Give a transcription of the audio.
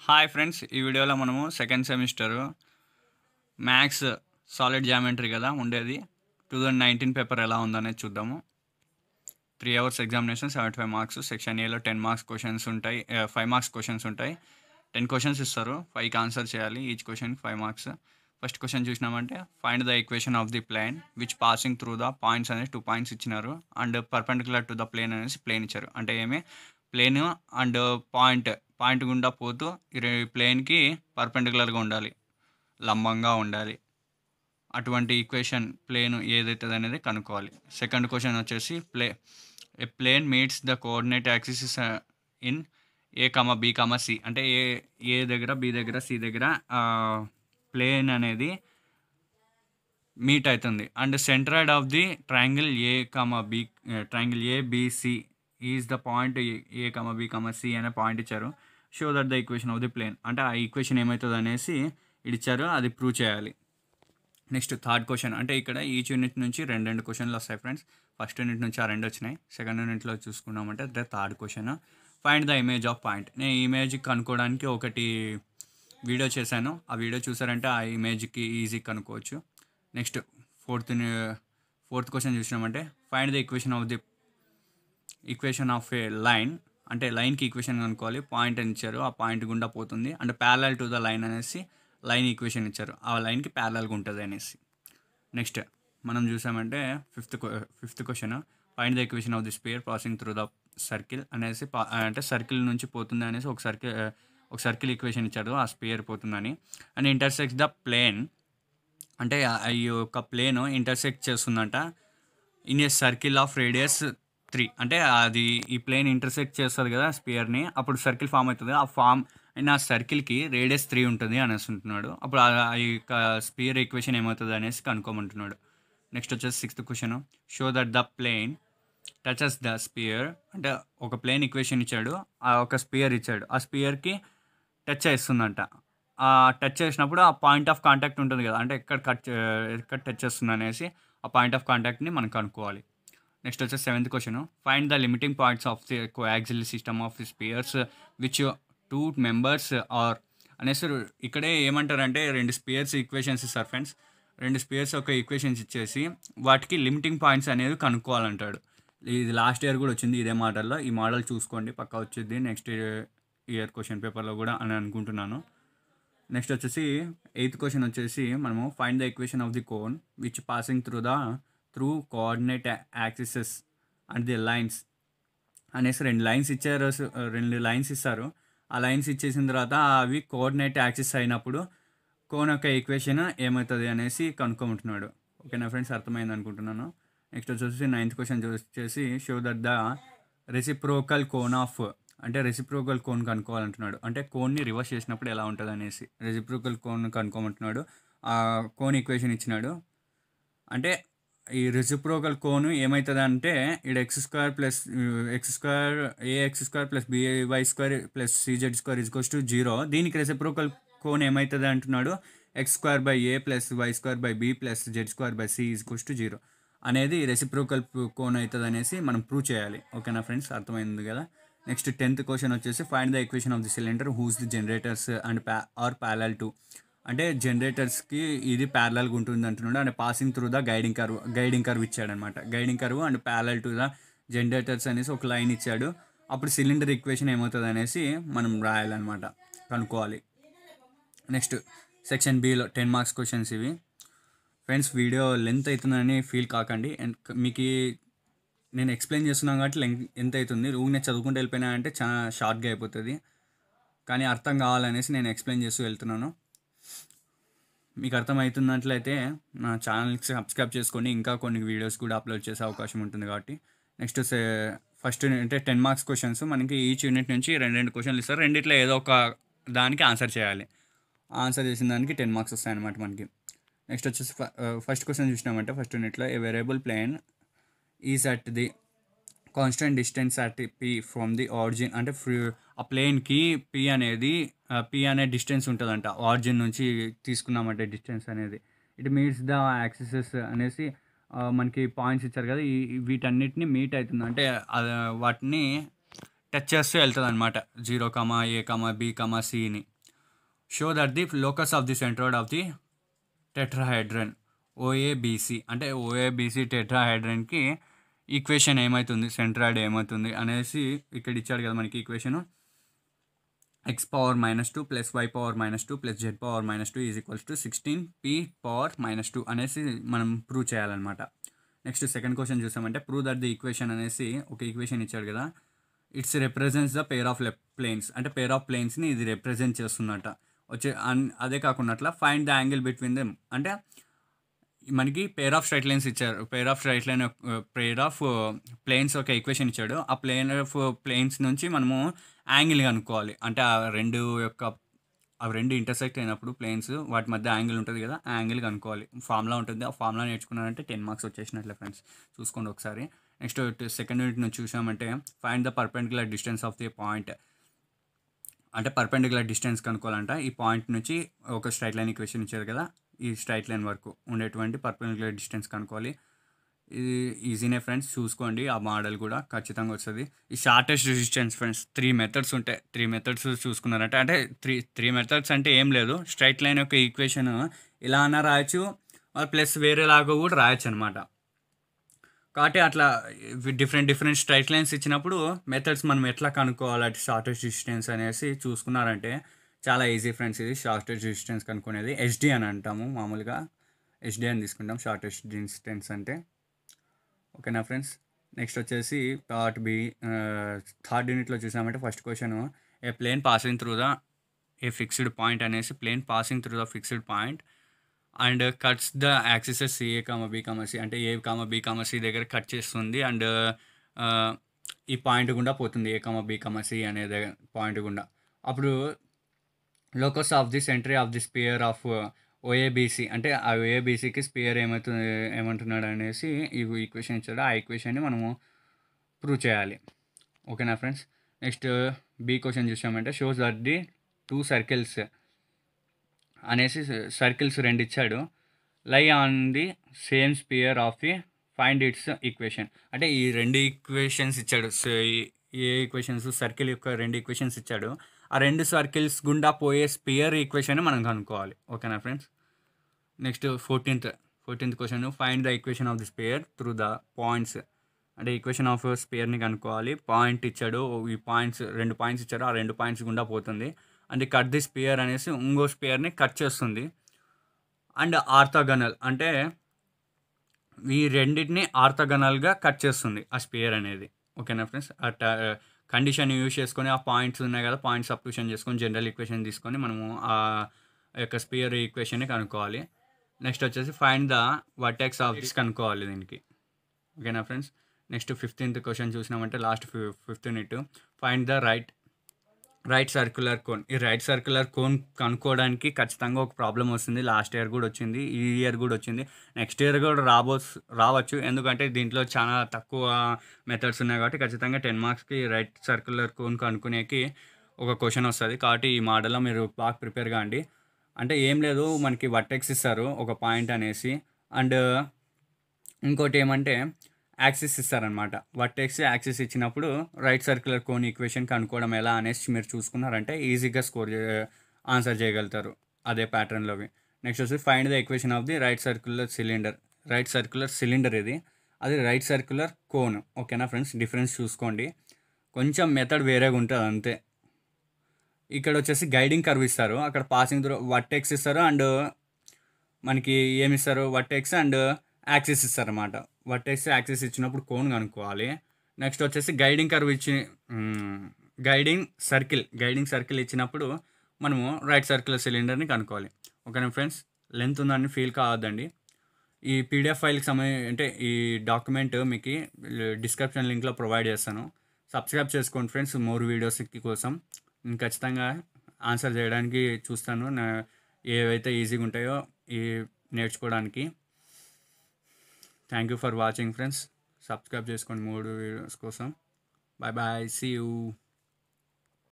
Hi friends, ఈ వీడియోలో మనము second semester maths solid geometry కదా ఉండేది. 2019 పేపర్ ఎలా ఉందనేది చూద్దాము. 3 hours ఎగ్జామినేషన్, 75 మార్క్స్. సెక్షన్ ఏలో 10 మార్క్స్ క్వశ్చన్స్ ఉంటాయి, 5 మార్క్స్ క్వశ్చన్స్ ఉంటాయి. 10 క్వశ్చన్స్ ఇస్తారు, 5కి ఆన్సర్ చేయాలి. ఈచ్ క్వశ్చన్కి 5 మార్క్స్. ఫస్ట్ క్వశ్చన్ చూసినామంటే find the equation of the plane which passing through the points అనేసి 2 పాయింట్స్ ఇచ్చినారు and perpendicular to the plane అనేసి ప్లేన్ ఇచ్చారు. అంటే ఏమి ప్లేన్ అండ్ పాయింట్ గుండా పోతూ ప్లేన్కి పర్పెండిక్యులర్గా ఉండాలి, లంబంగా ఉండాలి. అటువంటి ఈక్వేషన్ ప్లేన్ ఏదైతుంది అనేది కనుక్కోవాలి. సెకండ్ క్వశ్చన్ వచ్చేసి a plane meets the coordinate axis in A comma B comma C. అంటే ఏ దగ్గర, బి దగ్గర, సి దగ్గర ప్లేన్ అనేది మీట్ అవుతుంది. And centroid of the triangle triangle ABC is the point A comma B comma C అనే point ఇచ్చారు. Show that the equation of the plane. అంటే ఆ ఈక్వేషన్ ఏమవుతుంది అనేసి ఇచ్చారు, అది ప్రూవ్ చేయాలి. Next third question. అంటే ఇక్కడ ఈచ్ యూనిట్ నుంచి రెండు క్వశ్చన్లు వస్తాయి ఫ్రెండ్స్. ఫస్ట్ యూనిట్ నుంచి ఆ 2 వచ్చినాయి. సెకండ్ యూనిట్లో చూసుకున్నామంటే third question, find the image of point. నేను ఇమేజ్ కనుక్కోవడానికి ఒకటి వీడియో చేశాను, ఆ వీడియో చూసారంటే ఆ ఇమేజ్కి ఈజీ కనుక్కోవచ్చు. నెక్స్ట్ ఫోర్త్ క్వశ్చన్ చూసినామంటే find the equation of a line. అంటే లైన్కి ఈక్వేషన్ కనుక్కోవాలి. పాయింట్ అని ఇచ్చారు, ఆ పాయింట్ గుండా పోతుంది. And parallel to the line అనేసి లైన్ ఈక్వేషన్ ఇచ్చారు, ఆ లైన్కి ప్యారలల్గా ఉంటుంది అనేసి. నెక్స్ట్ మనం చూసామంటే fifth question, find the equation of the spear passing through the circle అనేసి. అంటే సర్కిల్ నుంచి పోతుంది అనేసి ఒక సర్కిల్ ఈక్వేషన్ ఇచ్చాడు, ఆ స్పియర్ పోతుందని. And intersects the plane. అంటే ఈ యొక్క ప్లేన్ ఇంటర్సెక్ట్ చేస్తుందంట in a circle of radius 3. అంటే అది ఈ ప్లేన్ ఇంటర్సెక్ట్ చేస్తుంది కదా స్పియర్ని, అప్పుడు సర్కిల్ ఫామ్ అవుతుంది. ఆ ఫామ్ అయిన సర్కిల్కి రేడియస్ 3 ఉంటుంది అనేసి ఉంటున్నాడు. అప్పుడు ఈ స్పియర్ ఈక్వేషన్ ఏమవుతుంది అనేసి కనుక్కోమంటున్నాడు. నెక్స్ట్ వచ్చేసి 6th question, show that the plane touches the sphere. అంటే ఒక ప్లేన్ ఈక్వేషన్ ఇచ్చాడు, ఆ ఒక స్పియర్ ఇచ్చాడు, ఆ స్పియర్కి టచ్ చేస్తుందంట. ఆ టచ్ చేసినప్పుడు ఆ పాయింట్ ఆఫ్ కాంటాక్ట్ ఉంటుంది కదా, అంటే ఎక్కడ టచ్ చేస్తుంది అనేసి ఆ పాయింట్ ఆఫ్ కాంటాక్ట్ని మనం కనుక్కోవాలి. నెక్స్ట్ వచ్చేసి 7th question, find the limiting points of the coaxial system of the spheres which 2 members are అనేసి. ఇక్కడే ఏమంటారంటే 2 స్పియర్స్ ఈక్వేషన్స్ ఇస్తారు ఫ్రెండ్స్. 2 స్పియర్స్ ఒక ఈక్వేషన్స్ ఇచ్చేసి వాటికి లిమిటింగ్ పాయింట్స్ అనేది కనుక్కోవాలంటాడు. ఇది లాస్ట్ ఇయర్ కూడా వచ్చింది ఇదే మోడల్లో. ఈ మోడల్ చూసుకోండి, పక్కా వచ్చింది నెక్స్ట్ ఇయర్ క్వశ్చన్ పేపర్లో కూడా అని అనుకుంటున్నాను. నెక్స్ట్ వచ్చేసి 8th క్వశ్చన్ వచ్చేసి మనము find the equation of the cone which passing through coordinate యాక్సిసెస్ and the lines అనేసి 2 లైన్స్ ఇచ్చారు. 2 లైన్స్ ఇస్తారు, ఆ లైన్స్ ఇచ్చేసిన తర్వాత అవి కోఆర్డినేట్ యాక్సిస్ అయినప్పుడు కోన్ యొక్క ఈక్వేషన్ ఏమవుతుంది అనేసి కనుక్కోమంటున్నాడు. ఓకేనా ఫ్రెండ్స్, అర్థమైంది అనుకుంటున్నాను. నెక్స్ట్ వచ్చేసి 9th క్వశ్చన్ వచ్చేసి show that the reciprocal cone of. అంటే రెసిప్రోకల్ కోన్ కనుక్కోవాలంటున్నాడు. అంటే కోన్ని రివర్స్ చేసినప్పుడు ఎలా ఉంటుంది అనేసి రెసిప్రోకల్ కోన్ కనుక్కోమంటున్నాడు. ఆ కోన్ ఈక్వేషన్ ఇచ్చినాడు. అంటే ఈ రెసిప్రోకల్ కోన్ ఏమవుతుంది అంటే ఇక్కడ x² plus ax² plus by² plus cz² = 0. దీనికి రెసిప్రోకల్ కోన్ ఏమవుతుంది అంటున్నాడు, x²/a plus y²/b plus z²/c = 0 అనేది రెసిప్రోకల్ కోన్ అవుతుంది అనేసి మనం ప్రూవ్ చేయాలి. ఓకేనా ఫ్రెండ్స్, అర్థమైంది కదా. నెక్స్ట్ 10th క్వశ్చన్ వచ్చేసి find the equation of the cylinder whose the generators and are parallel to. అంటే జనరేటర్స్కి ఇది ప్యారలల్గా ఉంటుంది అంటున్నాడు. అంటే passing through the guiding curve ఇచ్చాడనమాట. Guiding curve and parallel to the generators అనేసి ఒక లైన్ ఇచ్చాడు. అప్పుడు సిలిండర్ ఈక్వేషన్ ఏమవుతుంది అనేసి మనం రాయాలన్నమాట, కనుక్కోవాలి. Next section below 10 marks questions ఇవి ఫ్రెండ్స్. వీడియో లెంత్ అవుతుందని ఫీల్ కాకండి, మీకు నేను ఎక్స్ప్లెయిన్ చేస్తున్నాను కాబట్టి ఎంత అవుతుంది. నేను చదువుకుంటూ వెళ్ళిపోయినా అంటే చాలా షార్ట్గా అయిపోతుంది, కానీ అర్థం కావాలనేసి నేను ఎక్స్ప్లెయిన్ చేస్తూ వెళ్తున్నాను. మీకు అర్థమవుతున్నట్లయితే నా ఛానల్కి సబ్స్క్రైబ్ చేసుకోండి, ఇంకా కొన్ని వీడియోస్ కూడా అప్లోడ్ చేసే అవకాశం ఉంటుంది కాబట్టి. నెక్స్ట్ ఫస్ట్ అంటే 10 మార్క్స్ క్వశ్చన్స్. మనకి ఈచ్ యూనిట్ నుంచి 2 క్వశ్చన్లు ఇస్తారు, రెండిట్లో ఏదో ఒక దానికి ఆన్సర్ చేయాలి. ఆన్సర్ చేసిన దానికి 10 మార్క్స్ వస్తాయి అన్నమాట మనకి. నెక్స్ట్ వచ్చేసి ఫస్ట్ క్వశ్చన్ చూసినామంటే ఫస్ట్ యూనిట్లో a variable plane is at the constant distance at P from the origin. అంటే ఆ ప్లేన్కి పి అనే డిస్టెన్స్ ఉంటుందంట, ఆరిజిన్ నుంచి తీసుకున్నామంటే డిస్టెన్స్ అనేది. ఇట్ మీట్స్ ద యాక్సిసెస్ అనేసి మనకి పాయింట్స్ ఇచ్చారు కదా, వీటన్నిటిని మీట్ అవుతుంది. అంటే వాటిని టచ్ చేస్తూ వెళ్తుంది అనమాట, 0, a, b, cని. Show that the locus of the centroid of the tetrahedron OABC అంటే ఓఏబిసి టెట్రాహెడ్రన్కి ఈక్వేషన్ ఏమవుతుంది, సెంట్రాయిడ్ ఏమవుతుంది అనేసి ఇక్కడ ఇచ్చాడు కదా మనకి equation. x⁻² + y⁻² + z⁻² is equals to 16p⁻² అనేసి మనం ప్రూవ్ చేయాలన్నమాట. నెక్స్ట్ సెకండ్ క్వశ్చన్ చూసామంటే ప్రూవ్ దట్ ది ఈక్వేషన్ అనేసి ఒక ఈక్వేషన్ ఇచ్చాడు కదా. It's represents the pair of planes అంటే పేర్ ఆఫ్ ప్లేన్స్ని ఇది రిప్రజెంట్ చేస్తున్నట్ట. అదే కాకుండా అట్లా find the angle between them అంటే మనకి పేర్ ఆఫ్ స్ట్రైట్ లైన్స్ ఇచ్చారు. పేర్ ఆఫ్ ప్లేన్స్ ఒక ఈక్వేషన్ ఇచ్చాడు. ఆ ప్లేన్స్ నుంచి మనము యాంగిల్ కనుక్కోవాలి. అంటే అవి రెండు ఇంటర్సెక్ట్ అయినప్పుడు ప్లేన్స్ వాటి మధ్య యాంగిల్ ఉంటుంది కదా, ఆ యాంగిల్ కనుక్కోవాలి. ఫార్ములా ఉంటుంది. ఆ ఫార్ములా నేర్చుకున్నారంటే 10 మార్క్స్ వచ్చేసినట్లే ఫ్రెండ్స్. చూసుకోండి ఒకసారి. నెక్స్ట్ సెకండ్ యూనిట్ నుంచి చూసామంటే find the perpendicular distance of the point అంటే పర్పెండిక్యులర్ డిస్టెన్స్ కనుక్కోవాలంట. ఈ పాయింట్ నుంచి ఒక స్ట్రైట్ లైన్ ఈక్వేషన్ ఇచ్చారు కదా, ఈ స్ట్రైట్ లైన్ వరకు ఉండేటువంటి పర్పెండిక్యులర్ డిస్టెన్స్ కనుక్కోవాలి. ఇది ఈజీనే ఫ్రెండ్స్, చూసుకోండి. ఆ మోడల్ కూడా ఖచ్చితంగా వస్తుంది. ఈ షార్టెస్ట్ డిస్టెన్స్ ఫ్రెండ్స్ 3 మెథడ్స్ ఉంటాయి. 3 మెథడ్స్ చూసుకున్నారంటే అంటే త్రీ మెథడ్స్ అంటే ఏం లేదు. స్ట్రైట్ లైన్ యొక్క ఈక్వేషన్ ఇలా అన్నా రాయొచ్చు, ప్లస్ వేరేలాగా కూడా రాయొచ్చు అనమాట. కాబట్టి అట్లా డిఫరెంట్ స్ట్రైట్ లైన్స్ ఇచ్చినప్పుడు మెథడ్స్ మనం ఎట్లా కనుక్కోవాలి షార్టెస్ట్ డిస్టెన్స్ అనేసి చూసుకున్నారంటే చాలా ఈజీ ఫ్రెండ్స్. ఇది షార్టెస్ట్ డిస్టెన్స్ కనుక్కునేది ఎస్డి అని అంటాము. మామూలుగా ఎస్డి అని తీసుకుంటాం షార్టెస్ట్ డిస్టెన్స్ అంటే. ఓకేనా ఫ్రెండ్స్. నెక్స్ట్ వచ్చేసి పార్ట్ బి థర్డ్ యూనిట్లో చూసామంటే first question a plane passing through the a fixed point అనేసి plane passing through the fixed point and cuts the axes సిఏ బి సి అంటే ఏ బి సి దగ్గర cut చేస్తుంది and ఈ point గుండా పోతుంది ఏ బి సి అనే point గుండా. అప్పుడు locus of the centre of the sphere of OABC అంటే ఆ ఓఏబిసికి స్పియర్ ఏమంటున్నాడు అనేసి ఈ ఈక్వేషన్ ఇచ్చాడు. ఆ ఈక్వేషన్ని మనము ప్రూవ్ చేయాలి. ఓకేనా ఫ్రెండ్స్. నెక్స్ట్ బి క్వశ్చన్ చూసామంటే షోస్ దట్ ది 2 సర్కిల్స్ అనేసి సర్కిల్స్ 2 ఇచ్చాడు. Lie on the same spear of the find its equation అంటే ఈ 2 ఈక్వేషన్స్ ఇచ్చాడు. ఏ ఈక్వేషన్స్ సర్కిల్ యొక్క 2 ఈక్వేషన్స్ ఇచ్చాడు. ఆ 2 సర్కిల్స్ గుండా పోయే స్పియర్ ఈక్వేషన్ మనం కనుక్కోవాలి. ఓకేనా friends. Next 14th question find the equation of the spear through the points అంటే ఈక్వేషన్ ఆఫ్ స్పియర్ని కనుక్కోవాలి. పాయింట్ ఇచ్చాడు, ఈ పాయింట్స్ 2 పాయింట్స్ ఇచ్చాడు, ఆ 2 పాయింట్స్ గుండా పోతుంది అండ్ కట్ ది స్పియర్ అనేసి ఇంకో స్పియర్ని కట్ చేస్తుంది. అండ్ ఆర్థోగనల్ అంటే ఈ రెండింటిని ఆర్థోగనల్గా కట్ చేస్తుంది ఆ స్పియర్ అనేది. ఓకేనా ఫ్రెండ్స్. కండిషన్ యూజ్ చేసుకొని ఆ పాయింట్స్ ఉన్నాయి కదా, పాయింట్స్ సబ్స్టిట్యూషన్ చేసుకొని జనరల్ ఈక్వేషన్ తీసుకొని మనము ఆ యొక్క స్పియర్ ఈక్వేషన్ని కనుక్కోవాలి. నెక్స్ట్ వచ్చేసి find the vertex of this కనుక్కోవాలి దీనికి. ఓకేనా ఫ్రెండ్స్. నెక్స్ట్ 15th క్వశ్చన్ చూసినామంటే last 5th unit find the right circular cone. ఈ రైట్ సర్క్యులర్ కోన్ కనుక్కోవడానికి ఖచ్చితంగా ఒక ప్రాబ్లం వస్తుంది. లాస్ట్ ఇయర్ కూడా వచ్చింది, ఈ ఇయర్ కూడా వచ్చింది, నెక్స్ట్ ఇయర్ కూడా రావచ్చు. ఎందుకంటే దీంట్లో చాలా తక్కువ మెథడ్స్ ఉన్నాయి కాబట్టి ఖచ్చితంగా 10 మార్క్స్కి రైట్ సర్క్యులర్ కోన్ కనుక్కునేకి ఒక క్వశ్చన్ వస్తుంది. కాబట్టి ఈ మోడల్లో మీరు బాగా ప్రిపేర్ కాండి. అంటే ఏం లేదు, మనకి వర్టెక్స్ ఇస్తారు ఒక పాయింట్ అనేసి అండ్ ఇంకోటి ఏమంటే యాక్సిస్ ఇస్తారనమాట. వర్టెక్స్ యాక్సిస్ ఇచ్చినప్పుడు రైట్ సర్క్యులర్ కోన్ ఈక్వేషన్ కనుక్కోవడం ఎలా అనేసి మీరు చూసుకున్నారంటే ఈజీగా ఆన్సర్ చేయగలుగుతారు అదే ప్యాటర్న్లోవి. నెక్స్ట్ వచ్చి find the equation of the right circular cylinder ఇది, అది రైట్ సర్క్యులర్ కోన్. ఓకేనా ఫ్రెండ్స్. డిఫరెన్స్ చూసుకోండి, కొంచెం మెథడ్ వేరేగా ఉంటుంది అంతే. ఇక్కడ వచ్చేసి గైడింగ్ కర్వ్ ఇస్తారు, అక్కడ పాసింగ్ త్రూ వర్టెక్స్ ఇస్తారు అండ్ మనకి ఏమిస్తారు వర్టెక్స్ అండ్ యాక్సిస్ ఇస్తారు అన్నమాట. వర్టెక్స్ యాక్సిస్ ఇచ్చినప్పుడు కోన్ కనుక్కోవాలి. నెక్స్ట్ వచ్చేసి గైడింగ్ కర్వ్ గైడింగ్ సర్కిల్ ఇచ్చినప్పుడు మనము రైట్ సర్క్యులర్ సిలిండర్ని కనుక్కోవాలి. ఓకేనా ఫ్రెండ్స్. లెంత్ ఉందని ఫీల్ కావద్దండి. ఈ పీడిఎఫ్ ఫైల్కి అంటే ఈ డాక్యుమెంట్ మీకు డిస్క్రిప్షన్ లింక్లో ప్రొవైడ్ చేస్తాను. సబ్స్క్రైబ్ చేసుకోండి ఫ్రెండ్స్ మోర్ వీడియోస్ కోసం. నేను ఖచ్చితంగా ఆన్సర్ చేయడానికి చూస్తాను, ఏవైతే ఈజీగా ఉంటాయో నేర్చుకోవడానికి. Thank you for watching friends. Subscribe చేసుకోండి 3 వీడియోస్ కోసం. Bye see you.